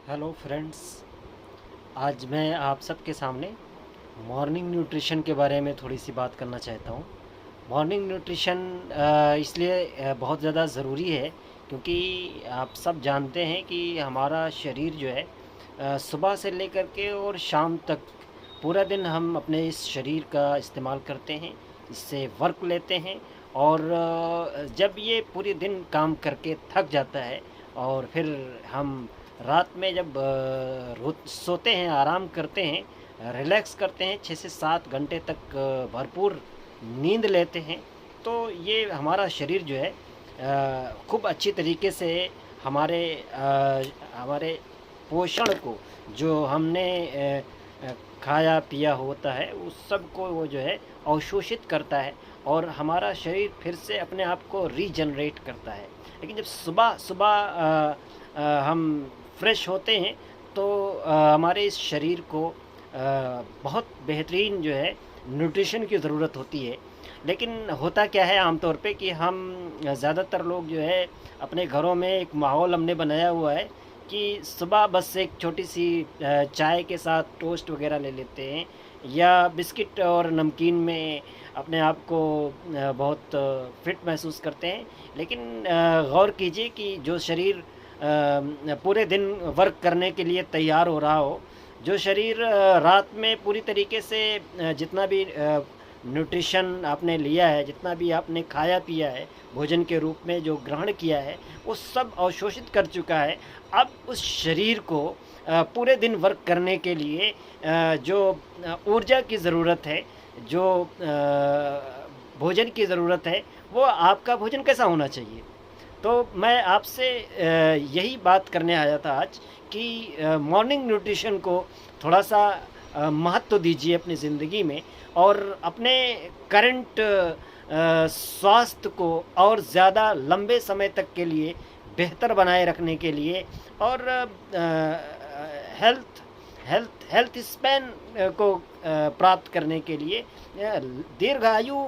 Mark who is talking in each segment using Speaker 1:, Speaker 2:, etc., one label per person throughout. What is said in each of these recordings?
Speaker 1: Hello friends. आज मैं आप सबके सामने मॉर्निंग न्यूट्रिशन के बारे में थोड़ी सी बात करना चाहता हूँ। मॉर्निंग न्यूट्रिशन इसलिए बहुत ज़्यादा ज़रूरी है क्योंकि आप सब जानते हैं कि हमारा शरीर जो है सुबह से लेकर के और शाम तक पूरा दिन हम अपने इस शरीर का इस्तेमाल करते हैं, इससे वर्क लेते हैं और जब ये पूरे दिन काम करके थक जाता है और फिर हम रात में जब सोते हैं, आराम करते हैं, रिलैक्स करते हैं, 6 से 7 घंटे तक भरपूर नींद लेते हैं, तो ये हमारा शरीर जो है खूब अच्छी तरीके से हमारे हमारे पोषण को, जो हमने खाया पिया होता है, उस सब को वो जो है अवशोषित करता है और हमारा शरीर फिर से अपने आप को रीजनरेट करता है। लेकिन जब सुबह सुबह हम फ्रेश होते हैं तो हमारे इस शरीर को बहुत बेहतरीन जो है न्यूट्रिशन की ज़रूरत होती है। लेकिन होता क्या है आमतौर पे कि हम ज़्यादातर लोग जो है अपने घरों में एक माहौल हमने बनाया हुआ है कि सुबह बस एक छोटी सी चाय के साथ टोस्ट वगैरह ले लेते हैं या बिस्किट और नमकीन में अपने आप को बहुत फिट महसूस करते हैं। लेकिन गौर कीजिए कि जो शरीर पूरे दिन वर्क करने के लिए तैयार हो रहा हो, जो शरीर रात में पूरी तरीके से जितना भी न्यूट्रिशन आपने लिया है, जितना भी आपने खाया पिया है, भोजन के रूप में जो ग्रहण किया है, वो सब अवशोषित कर चुका है। अब उस शरीर को पूरे दिन वर्क करने के लिए जो ऊर्जा की ज़रूरत है, जो भोजन की ज़रूरत है, वो आपका भोजन कैसा होना चाहिए? तो मैं आपसे यही बात करने आया था आज कि मॉर्निंग न्यूट्रिशन को थोड़ा-सा महत्व दीजिए अपनी ज़िंदगी में और अपने करंट स्वास्थ्य को और ज़्यादा लंबे समय तक के लिए बेहतर बनाए रखने के लिए और हेल्थ हेल्थ हेल्थ स्पैन को प्राप्त करने के लिए दीर्घायु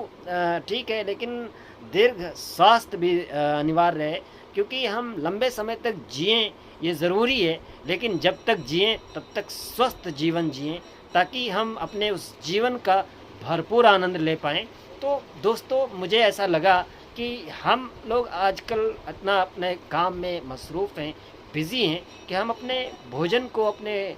Speaker 1: ठीक है, लेकिन दीर्घ स्वास्थ्य भी अनिवार्य है क्योंकि हम लंबे समय तक जिएँ ये ज़रूरी है, लेकिन जब तक जिएँ तब तक स्वस्थ जीवन जिएँ ताकि हम अपने उस जीवन का भरपूर आनंद ले पाएँ। तो दोस्तों, मुझे ऐसा लगा कि हम लोग आजकल इतना अपने काम में मसरूफ़ हैं, बिज़ी हैं कि हम अपने भोजन को, अपने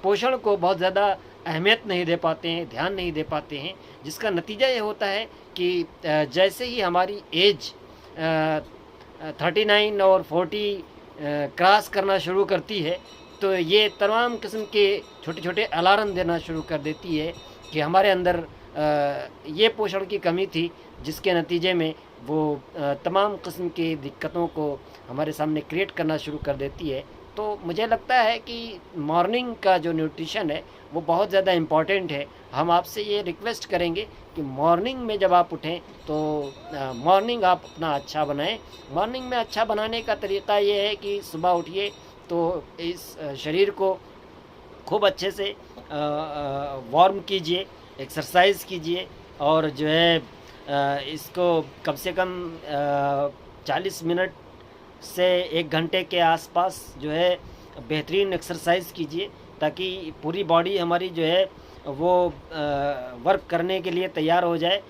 Speaker 1: पोषण को बहुत ज़्यादा अहमियत नहीं दे पाते हैं, ध्यान नहीं दे पाते हैं, जिसका नतीजा ये होता है कि जैसे ही हमारी एज 39 और 40 क्रॉस करना शुरू करती है, तो ये तमाम किस्म के छोटे-छोटे अलार्म देना शुरू कर देती है कि हमारे अंदर ये पोषण की कमी थी, जिसके नतीजे में वो तमाम किस्म की दिक्कतों को हमारे सामने क्रिएट करना शुरू कर देती है। तो मुझे लगता है कि मॉर्निंग का जो न्यूट्रिशन है, वो बहुत ज़्यादा इम्पॉर्टेंट है। हम आपसे ये रिक्वेस्ट करेंगे कि मॉर्निंग में जब आप उठें तो मॉर्निंग आप अपना अच्छा बनाएँ। मॉर्निंग में अच्छा बनाने का तरीक़ा ये है कि सुबह उठिए तो इस शरीर को खूब अच्छे से वार्म कीजिए, एक्सरसाइज़ कीजिए और जो है इसको कम से कम 40 मिनट से 1 घंटे के आसपास जो है बेहतरीन एक्सरसाइज़ कीजिए ताकि पूरी बॉडी हमारी जो है वो वर्क करने के लिए तैयार हो जाए।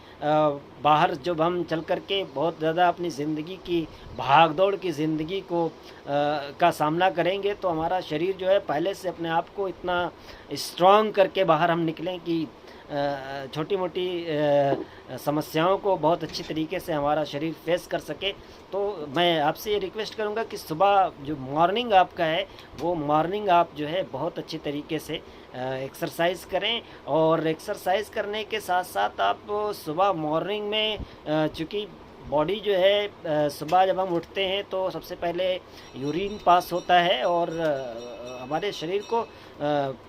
Speaker 1: बाहर जब हम चल कर के बहुत ज़्यादा अपनी ज़िंदगी की भाग-दौड़ की ज़िंदगी को का सामना करेंगे तो हमारा शरीर जो है पहले से अपने आप को इतना स्ट्रॉन्ग करके बाहर हम निकलें कि छोटी-मोटी समस्याओं को बहुत अच्छी तरीके से हमारा शरीर फेस कर सके। तो मैं आपसे ये रिक्वेस्ट करूँगा कि सुबह जो मॉर्निंग आपका है, वो मॉर्निंग आप जो है बहुत अच्छी तरीके से एक्सरसाइज़ करें और एक्सरसाइज़ करने के साथ-साथ आप सुबह मॉर्निंग में चूँकि बॉडी जो है सुबह जब हम उठते हैं तो सबसे पहले यूरिन पास होता है और हमारे शरीर को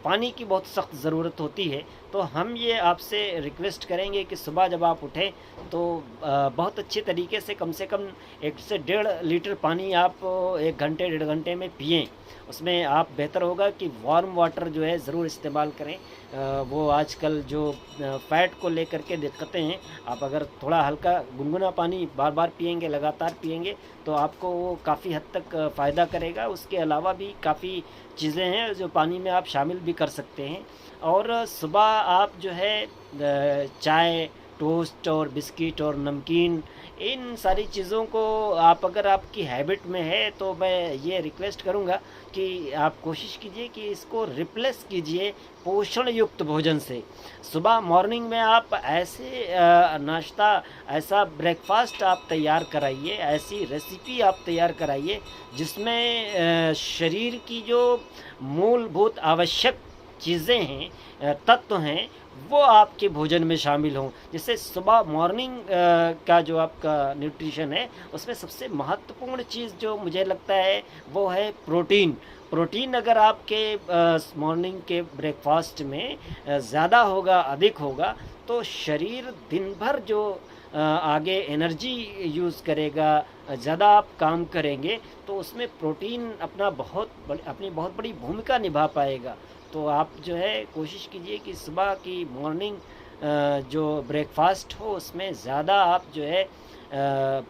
Speaker 1: पानी की बहुत सख्त ज़रूरत होती है। तो हम ये आपसे रिक्वेस्ट करेंगे कि सुबह जब आप उठें तो बहुत अच्छे तरीके से कम 1 से 1.5 लीटर पानी आप 1 घंटे, 1.5 घंटे में पिएँ। उसमें आप बेहतर होगा कि वार्म वाटर जो है ज़रूर इस्तेमाल करें। वो आजकल जो फ़ैट को लेकर के दिक्कतें हैं, आप अगर थोड़ा हल्का गुनगुना पानी बार बार पिएंगे, लगातार पिएंगे, तो आपको वो काफ़ी हद तक फ़ायदा करेगा। उसके अलावा भी काफ़ी चीज़ें हैं जो पानी में आप शामिल भी कर सकते हैं। और सुबह आप जो है चाय, टोस्ट और बिस्किट और नमकीन, इन सारी चीज़ों को आप, अगर आपकी हैबिट में है, तो मैं ये रिक्वेस्ट करूँगा कि आप कोशिश कीजिए कि इसको रिप्लेस कीजिए पोषण युक्त भोजन से। सुबह मॉर्निंग में आप ऐसे नाश्ता, ऐसा ब्रेकफास्ट आप तैयार कराइए, ऐसी रेसिपी आप तैयार कराइए जिसमें शरीर की जो मूलभूत आवश्यक चीज़ें हैं, तत्व हैं, वो आपके भोजन में शामिल हों। जैसे सुबह मॉर्निंग का जो आपका न्यूट्रिशन है, उसमें सबसे महत्वपूर्ण चीज़ जो मुझे लगता है वो है प्रोटीन। प्रोटीन अगर आपके मॉर्निंग के ब्रेकफास्ट में ज़्यादा होगा, अधिक होगा, तो शरीर दिन भर जो आगे एनर्जी यूज़ करेगा, ज़्यादा आप काम करेंगे, तो उसमें प्रोटीन अपनी बहुत बड़ी भूमिका निभा पाएगा। तो आप जो है कोशिश कीजिए कि सुबह की मॉर्निंग जो ब्रेकफास्ट हो, उसमें ज़्यादा आप जो है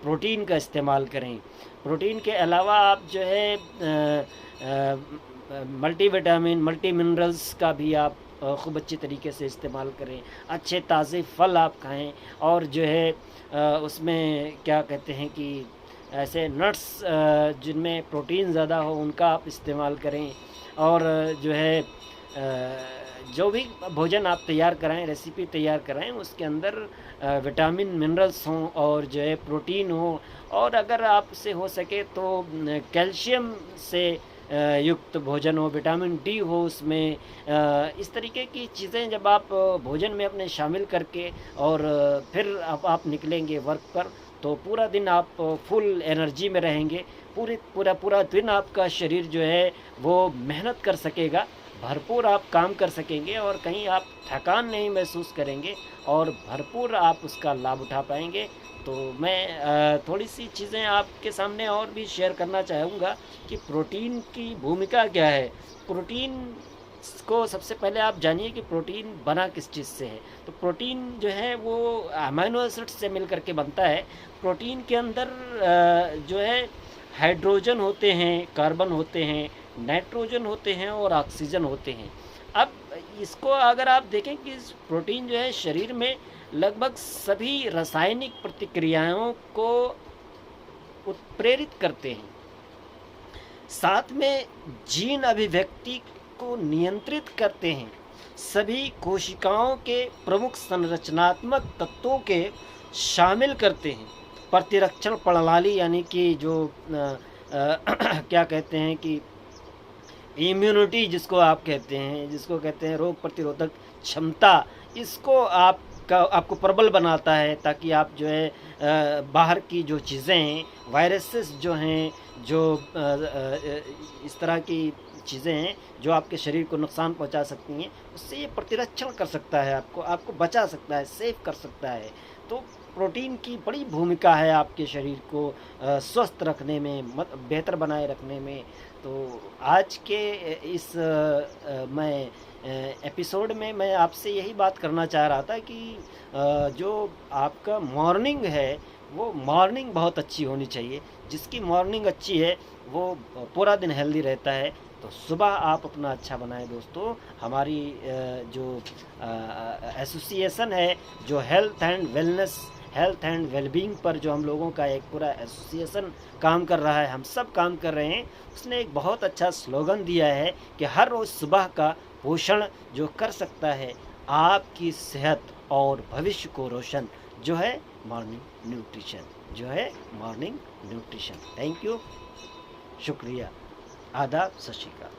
Speaker 1: प्रोटीन का इस्तेमाल करें। प्रोटीन के अलावा आप जो है मल्टीविटामिन, मल्टी मिनरल्स का भी आप खूब अच्छे तरीके से इस्तेमाल करें। अच्छे ताज़े फल आप खाएं, और जो है उसमें क्या कहते हैं कि ऐसे नट्स जिनमें प्रोटीन ज़्यादा हो, उनका आप इस्तेमाल करें। और जो है जो भी भोजन आप तैयार कराएं, रेसिपी तैयार कराएं, उसके अंदर विटामिन, मिनरल्स हों और जो है प्रोटीन हो, और अगर आपसे हो सके तो कैल्शियम से युक्त भोजन हो, विटामिन डी हो उसमें। इस तरीके की चीज़ें जब आप भोजन में अपने शामिल करके और फिर आप निकलेंगे वर्क पर, तो पूरा दिन आप फुल एनर्जी में रहेंगे। पूरा दिन आपका शरीर जो है वो मेहनत कर सकेगा, भरपूर आप काम कर सकेंगे, और कहीं आप थकान नहीं महसूस करेंगे, और भरपूर आप उसका लाभ उठा पाएंगे। तो मैं थोड़ी सी चीज़ें आपके सामने और भी शेयर करना चाहूँगा कि प्रोटीन की भूमिका क्या है। प्रोटीन को सबसे पहले आप जानिए कि प्रोटीन बना किस चीज़ से है। तो प्रोटीन जो है वो अमीनो एसिड्स से मिल करके बनता है। प्रोटीन के अंदर जो है हाइड्रोजन होते हैं, कार्बन होते हैं, नाइट्रोजन होते हैं और ऑक्सीजन होते हैं। अब इसको अगर आप देखें कि प्रोटीन जो है शरीर में लगभग सभी रासायनिक प्रतिक्रियाओं को उत्प्रेरित करते हैं, साथ में जीन अभिव्यक्ति को नियंत्रित करते हैं, सभी कोशिकाओं के प्रमुख संरचनात्मक तत्वों के शामिल करते हैं, प्रतिरक्षण प्रणाली यानी कि जो क्या कहते हैं कि इम्यूनिटी जिसको आप कहते हैं, जिसको कहते हैं रोग प्रतिरोधक क्षमता, इसको आपको प्रबल बनाता है, ताकि आप जो है बाहर की जो चीज़ें हैं, वायरसेस जो हैं, जो इस तरह की चीज़ें हैं जो आपके शरीर को नुकसान पहुंचा सकती हैं, उससे ये प्रतिरक्षण कर सकता है, आपको बचा सकता है, सेव कर सकता है। तो प्रोटीन की बड़ी भूमिका है आपके शरीर को स्वस्थ रखने में, बेहतर बनाए रखने में। तो आज के इस मैं एपिसोड में मैं आपसे यही बात करना चाह रहा था कि जो आपका मॉर्निंग है, वो मॉर्निंग बहुत अच्छी होनी चाहिए। जिसकी मॉर्निंग अच्छी है वो पूरा दिन हेल्दी रहता है। तो सुबह आप अपना अच्छा बनाएं दोस्तों। हमारी जो एसोसिएशन है, जो हेल्थ एंड वेलबींग पर जो हम लोगों का एक पूरा एसोसिएशन काम कर रहा है, हम सब काम कर रहे हैं, उसने एक बहुत अच्छा स्लोगन दिया है कि हर रोज़ सुबह का पोषण जो कर सकता है आपकी सेहत और भविष्य को रोशन, जो है मॉर्निंग न्यूट्रिशन। थैंक यू, शुक्रिया, आदाब, सत श्री अकाल।